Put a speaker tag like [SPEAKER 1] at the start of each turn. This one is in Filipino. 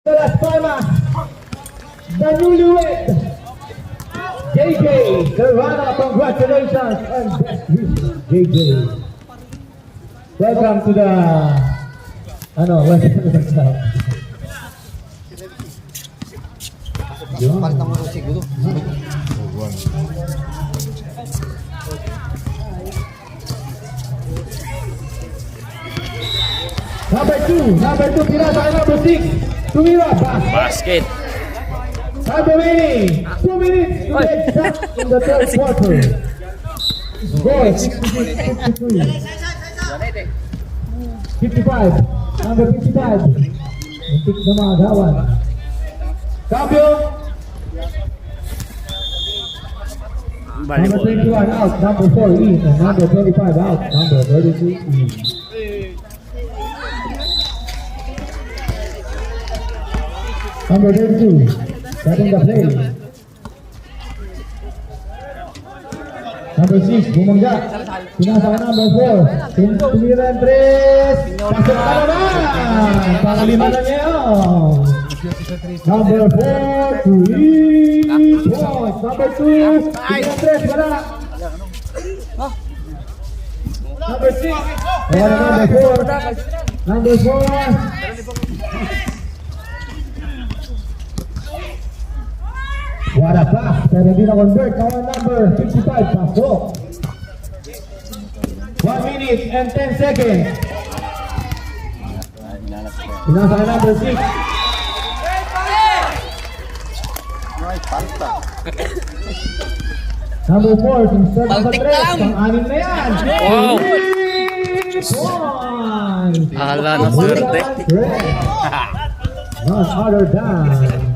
[SPEAKER 1] Las Palmas, the newlywed, JJ Serrano, congratulations and best wishes, JJ. Welcome to the, welcome to the club.
[SPEAKER 2] Palitan mo rin siguro.
[SPEAKER 1] Number two, pinasa number 6. Tumira,
[SPEAKER 3] Basket.
[SPEAKER 1] time remaining, 2 minutes to get shot in the third quarter. Score 66-53. 55, number 55. Muntik na mga gawan. Cambio. Number 21 out, number 4 in, and number 25 out, number 32 in. Number 32, starting the play. Number 6, bumangga. Pinasa ka number 4. Tumira ang 3. Pasok ka naman. Pangalima na niya. Number 4, 3 points. Number 2, tumira ang 3. Wala. Number 6. Wala number 4. Number 4. What a pass, pero hindi na convert. Now number 55, pasok. 1 minute and 10 seconds. Pinasa ka number 6. Number 4, insert sa 3. Pang-anim na yan.
[SPEAKER 3] Wow.
[SPEAKER 1] Point.
[SPEAKER 3] Hala na swerte.
[SPEAKER 1] None other than